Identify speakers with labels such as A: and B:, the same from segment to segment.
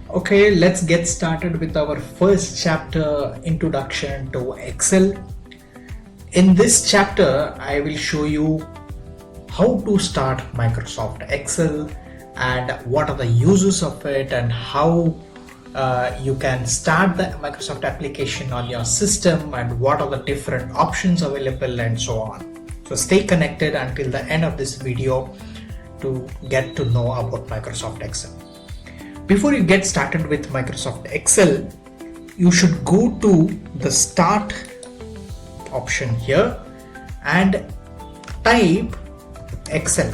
A: Okay, let's get started with our first chapter, Introduction to Excel. In this chapter, I will show you how to start Microsoft Excel and what are the uses of it and how you can start the Microsoft application on your system and what are the different options available and so on. So stay connected until the end of this video to get to know about Microsoft Excel. Before you get started with Microsoft Excel, you should go to the Start option here and type Excel.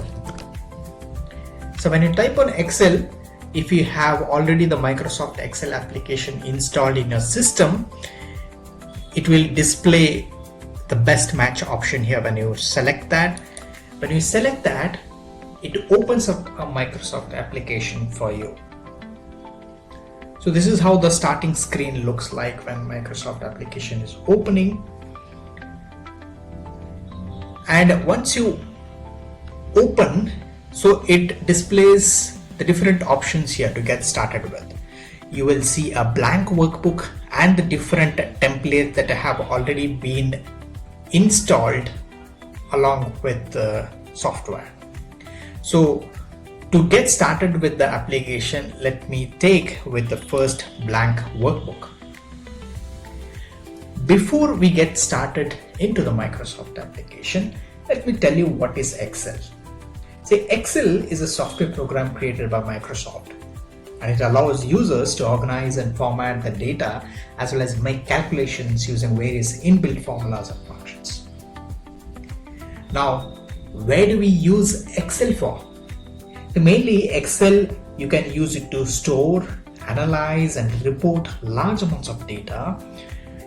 A: So when you type on Excel, if you have already the Microsoft Excel application installed in your system, it will display the best match option here. When you select that, it opens up a Microsoft application for you. So this is how the starting screen looks like when Microsoft application is opening. And once you open, so it displays the different options here to get started with. You will see a blank workbook and the different templates that have already been installed along with the software. So to get started with the application, let me take with the first blank workbook. Before we get started into the Microsoft application, let me tell you what is Excel. See, Excel is a software program created by Microsoft, and it allows users to organize and format the data as well as make calculations using various inbuilt formulas and functions. Now, where do we use Excel for? So mainly Excel, you can use it to store, analyze and report large amounts of data.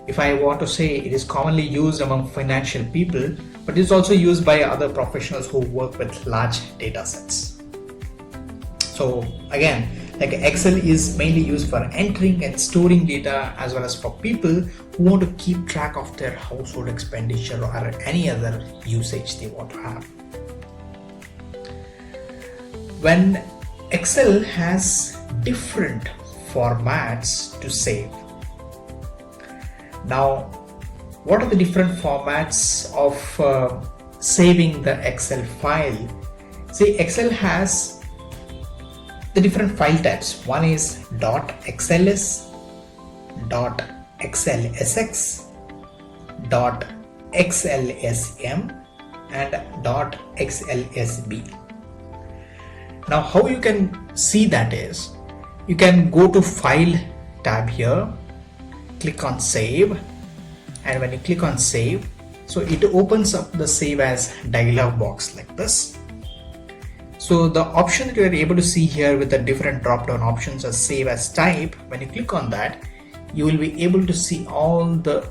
A: If I want to say, it is commonly used among financial people, but it's also used by other professionals who work with large data sets. So again, like Excel is mainly used for entering and storing data as well as for people who want to keep track of their household expenditure or any other usage they want to have. When Excel has different formats to save. Now, what are the different formats of saving the Excel file? See, Excel has the different file types. One is .xls, .xlsx, .xlsm and .xlsb. Now, how you can see that is, you can go to File tab here, click on Save, and when you click on Save, so it opens up the Save As dialog box like this. So the option that you are able to see here with the different drop-down options as Save As Type, when you click on that, you will be able to see all the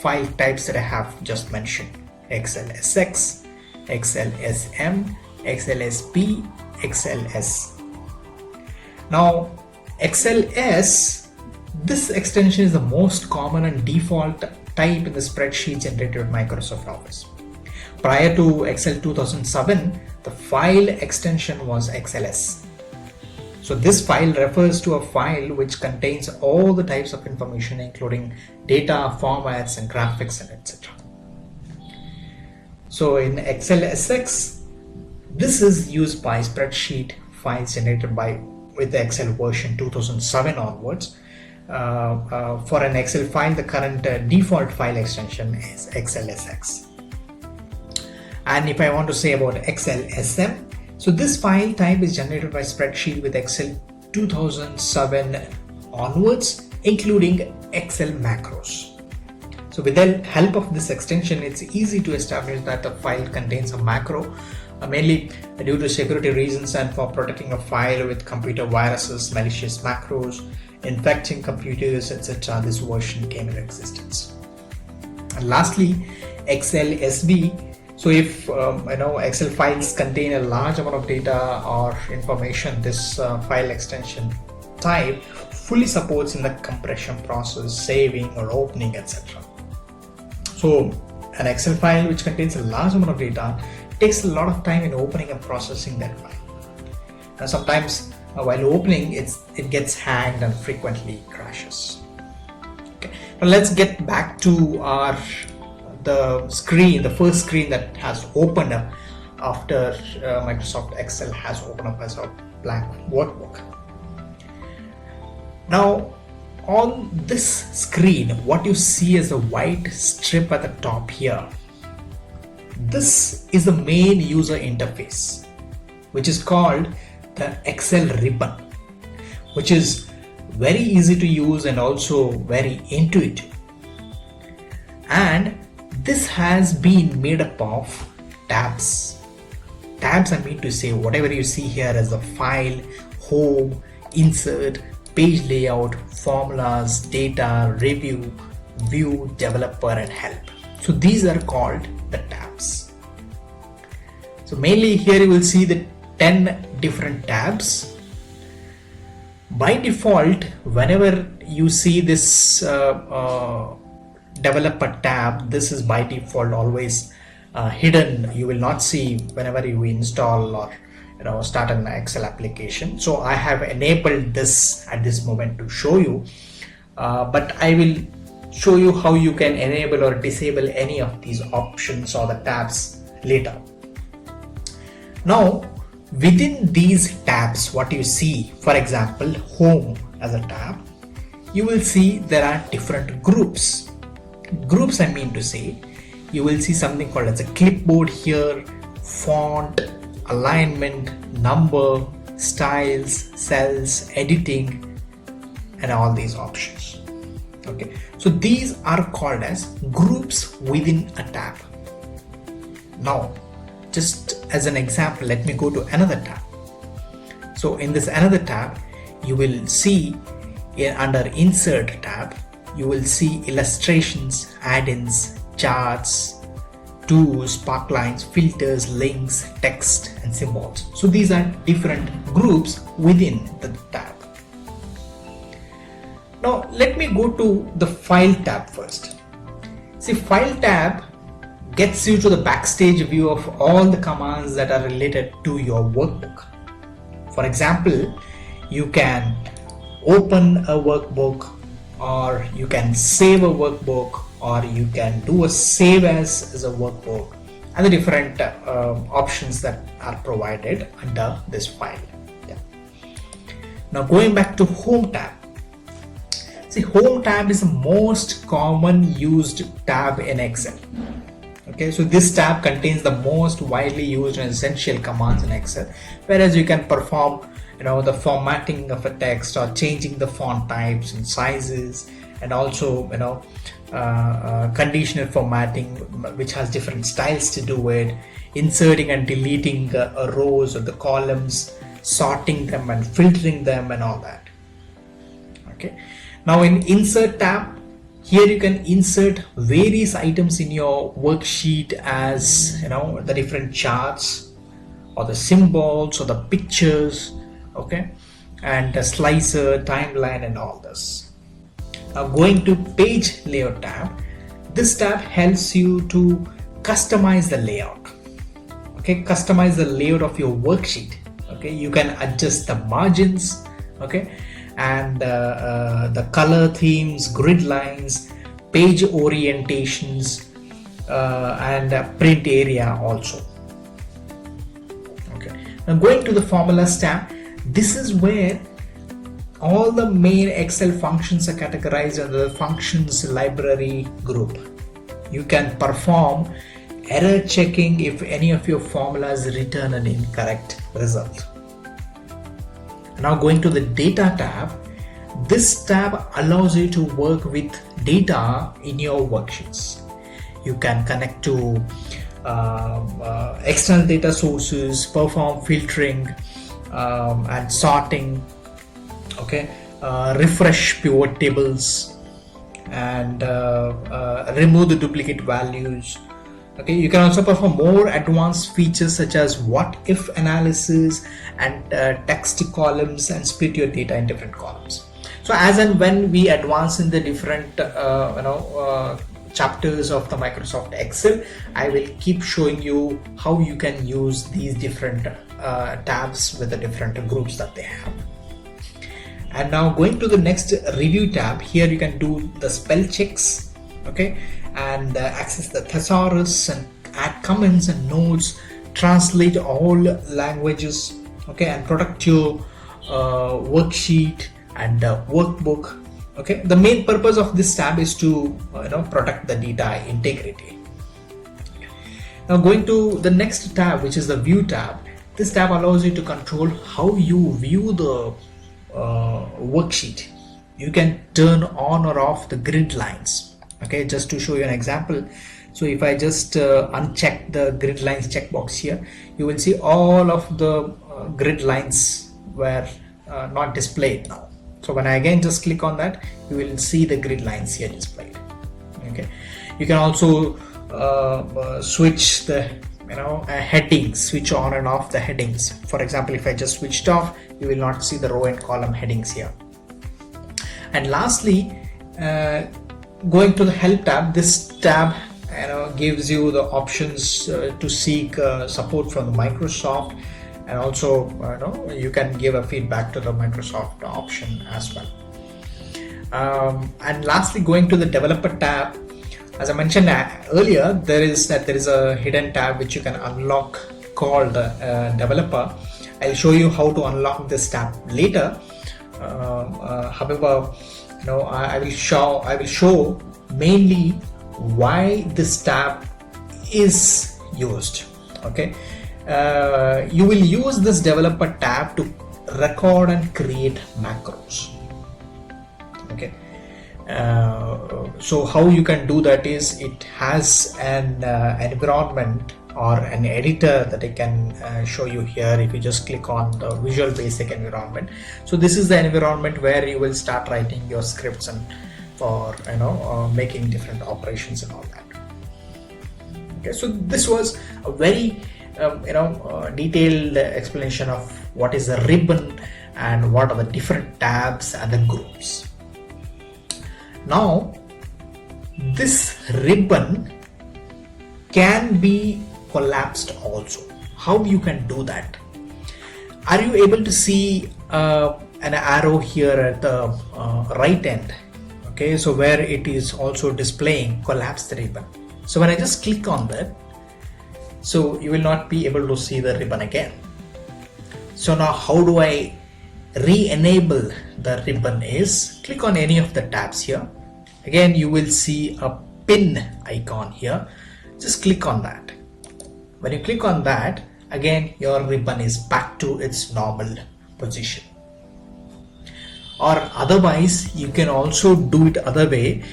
A: file types that I have just mentioned: XLSX, XLSM, XLSB, XLS. Now, XLS, this extension is the most common and default type in the spreadsheet generated with Microsoft Office. Prior to Excel 2007, the file extension was XLS. So this file refers to a file which contains all the types of information, including data, formats, and graphics, and etc. So in XLSX, this is used by spreadsheet files generated with the Excel version 2007 onwards. For an Excel file, the current default file extension is XLSX. And if I want to say about XLSM, so this file type is generated by spreadsheet with Excel 2007 onwards, including Excel macros. So with the help of this extension, it's easy to establish that the file contains a macro, mainly due to security reasons and for protecting a file with computer viruses, malicious macros, infecting computers, etc. This version came into existence. And lastly, XLSB. So if Excel files contain a large amount of data or information, this file extension type fully supports in the compression process, saving or opening, etc. So an Excel file which contains a large amount of data takes a lot of time in opening and processing that file. Now sometimes while opening it gets hanged and frequently crashes. Okay, now let's get back to the first screen that has opened up after Microsoft Excel has opened up as a blank workbook. Now on this screen, what you see is a white strip at the top here. This is the main user interface, which is called the Excel ribbon, which is very easy to use and also very intuitive. And this has been made up of tabs. Tabs, I mean to say, whatever you see here as the file, home, insert, page layout, formulas, data, review, view, developer, and help. So these are called the tabs. So mainly here you will see the 10 different tabs. By default, whenever you see this developer tab, this is by default always hidden. You will not see whenever you install or start an Excel application. So I have enabled this at this moment to show you, but I will show you how you can enable or disable any of these options or the tabs later. Now within these tabs, what you see, for example, home as a tab, you will see there are different groups. Groups, I mean to say, you will see something called as a clipboard here, font, alignment, number, styles, cells, editing, and all these options. Okay, so these are called as groups within a tab. Now just as an example, let me go to another tab. So in this another tab, you will see under insert tab, you will see illustrations, add-ins, charts, tools, sparklines, filters, links, text, and symbols. So these are different groups within the tab. Now let me go to the file tab first. See, file tab gets you to the backstage view of all the commands that are related to your workbook. For example, you can open a workbook, or you can save a workbook, or you can do a save as a workbook, and the different options that are provided under this file. Yeah. Now going back to home tab. See, home tab is the most common used tab in Excel. Okay, so this tab contains the most widely used and essential commands in Excel, whereas you can perform the formatting of a text or changing the font types and sizes, and also conditional formatting, which has different styles to do it, inserting and deleting rows or the columns, sorting them and filtering them, and all that. Okay, now in insert tab, here you can insert various items in your worksheet, as the different charts or the symbols or the pictures, okay, and the slicer, timeline, and all this. Now going to page layout tab, this tab helps you to customize the layout. Okay, customize the layout of your worksheet. Okay, you can adjust the margins, okay, and the color themes, grid lines, page orientations, and print area also. Okay, now going to the formulas tab, this is where all the main Excel functions are categorized under the functions library group. You can perform error checking if any of your formulas return an incorrect result. Now going to the data tab, this tab allows you to work with data in your worksheets. You can connect to external data sources, perform filtering and sorting, okay, refresh pivot tables, and remove the duplicate values. Okay, you can also perform more advanced features such as what if analysis and text columns, and split your data in different columns. So as and when we advance in the different chapters of the Microsoft Excel, I will keep showing you how you can use these different tabs with the different groups that they have. And now going to the next review tab, here you can do the spell checks, okay, and access the thesaurus and add comments and notes, translate all languages, okay, and protect your worksheet and workbook. Okay, the main purpose of this tab is to protect the data integrity. Now going to the next tab, which is the view tab. This tab allows you to control how you view the worksheet. You can turn on or off the grid lines. Okay, just to show you an example. So if I just uncheck the grid lines checkbox here, you will see all of the grid lines were not displayed now. So when I again just click on that, you will see the grid lines here displayed. Okay, you can also switch the headings, switch on and off the headings. For example, if I just switched off, you will not see the row and column headings here. And lastly, going to the help tab, this tab gives you the options to seek support from the Microsoft, and also you can give a feedback to the Microsoft option as well. And lastly, going to the developer tab, as I mentioned earlier, there is a hidden tab which you can unlock called developer. I'll show you how to unlock this tab later. However, I will show mainly why this tab is used. Okay, you will use this developer tab to record and create macros. Okay, so how you can do that is, it has an environment or an editor that I can show you here. If you just click on the Visual Basic environment, so this is the environment where you will start writing your scripts and for making different operations and all that. Okay, so this was a very detailed explanation of what is a ribbon and what are the different tabs and the groups. Now this ribbon can be collapsed also. How you can do that? Are you able to see an arrow here at the right end? Okay, so where it is also displaying collapse the ribbon. So when I just click on that, so you will not be able to see the ribbon again. So now how do I re-enable the ribbon is, click on any of the tabs here. Again, you will see a pin icon here. Just click on that. When you click on that, again your ribbon is back to its normal position. Or otherwise, you can also do it other way.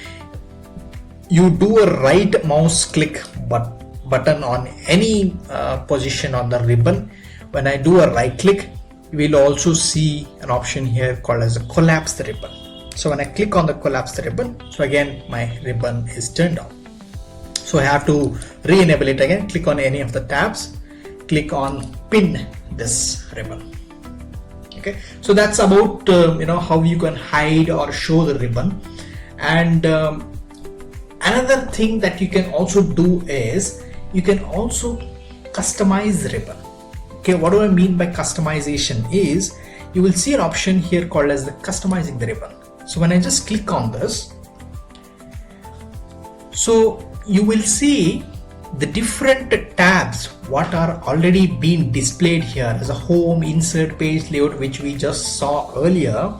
A: You do a right mouse click button on any position on the ribbon. When I do a right click, you will also see an option here called as a collapse the ribbon. So when I click on the collapse the ribbon, so again my ribbon is turned on. So I have to re-enable it again. Click on any of the tabs, click on pin this ribbon. Okay, so that's about how you can hide or show the ribbon. And another thing that you can also do is, you can also customize the ribbon. Okay, what do I mean by customization is, you will see an option here called as the customizing the ribbon. So when I just click on this, so you will see the different tabs what are already being displayed here as a home, insert, page layout, which we just saw earlier.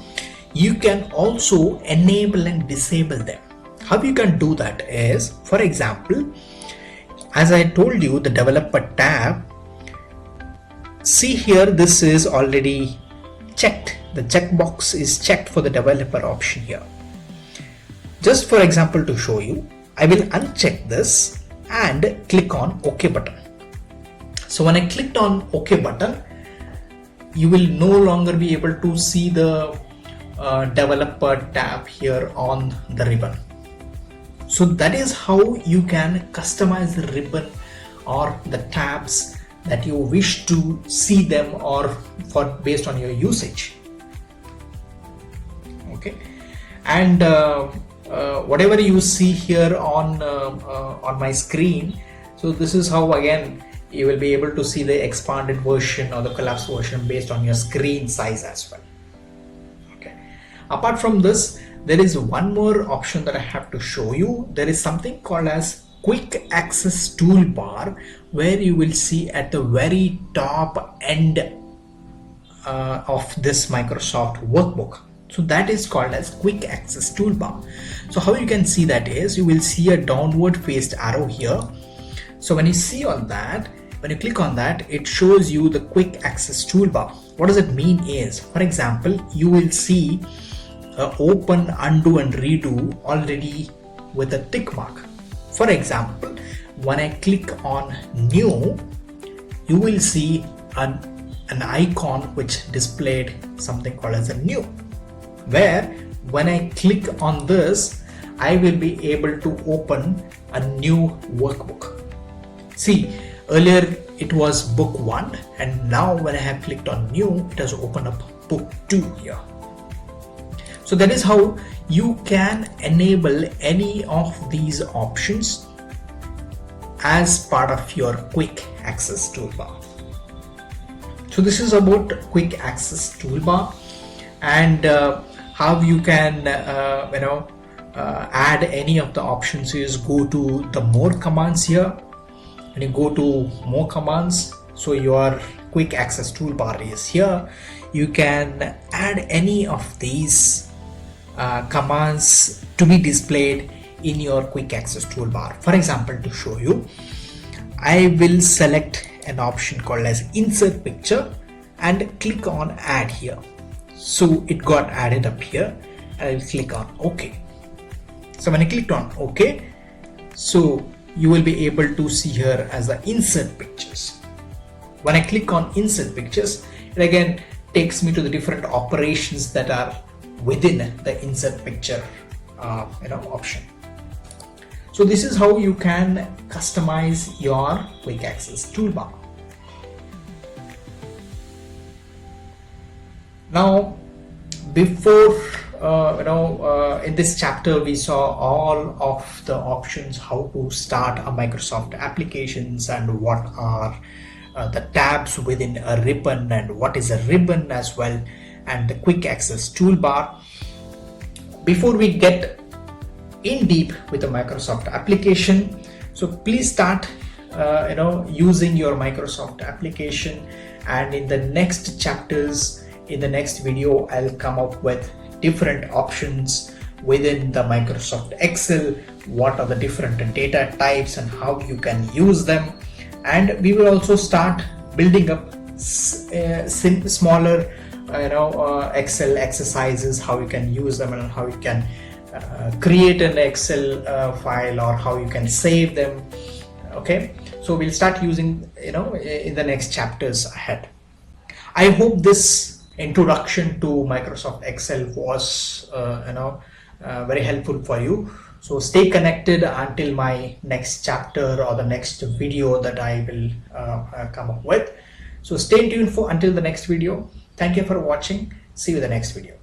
A: You can also enable and disable them. How you can do that is, for example, as I told you, the developer tab, see here, this is already checked. The checkbox is checked for the developer option here. Just for example, to show you, I will uncheck this and click on OK button. So when I clicked on OK button, you will no longer be able to see the developer tab here on the ribbon. So that is how you can customize the ribbon or the tabs that you wish to see them, or for based on your usage. Okay, and whatever you see here on my screen, so this is how again you will be able to see the expanded version or the collapsed version based on your screen size as well. Okay. Apart from this, there is one more option that I have to show you. There is something called as quick access toolbar, where you will see at the very top end of this Microsoft workbook. So that is called as quick access toolbar. So how you can see that is, you will see a downward faced arrow here. So when you see on that, when you click on that, it shows you the quick access toolbar. What does it mean is, for example, you will see open, undo and redo already with a tick mark. For example, when I click on new, you will see an icon which displayed something called as a new, where when I click on this, I will be able to open a new workbook. See, earlier it was book 1, and now when I have clicked on new, it has opened up book 2 here. So that is how you can enable any of these options as part of your quick access toolbar. So this is about quick access toolbar, and how you can add any of the options. Is go to the more commands here, and you go to more commands. So your quick access toolbar is here. You can add any of these commands to be displayed in your quick access toolbar. For example, to show you, I will select an option called as insert picture and click on add here. So it got added up here, and I will click on OK. So when I clicked on OK, so you will be able to see here as the insert pictures. When I click on insert pictures, it again takes me to the different operations that are within the insert picture option. So this is how you can customize your quick access toolbar. Now, before in this chapter we saw all of the options, how to start a Microsoft applications and what are the tabs within a ribbon and what is a ribbon as well, and the quick access toolbar. Before we get in deep with the Microsoft application, so please start using your Microsoft application, and in the next chapters, in the next video, I'll come up with different options within the Microsoft Excel, what are the different data types and how you can use them, and we will also start building up smaller Excel exercises, how you can use them and how you can create an Excel file, or how you can save them. Okay, so we'll start using in the next chapters ahead. I hope this introduction to Microsoft Excel was very helpful for you. So stay connected until my next chapter or the next video that I will come up with. So stay tuned until the next video. Thank you for watching. See you in the next video.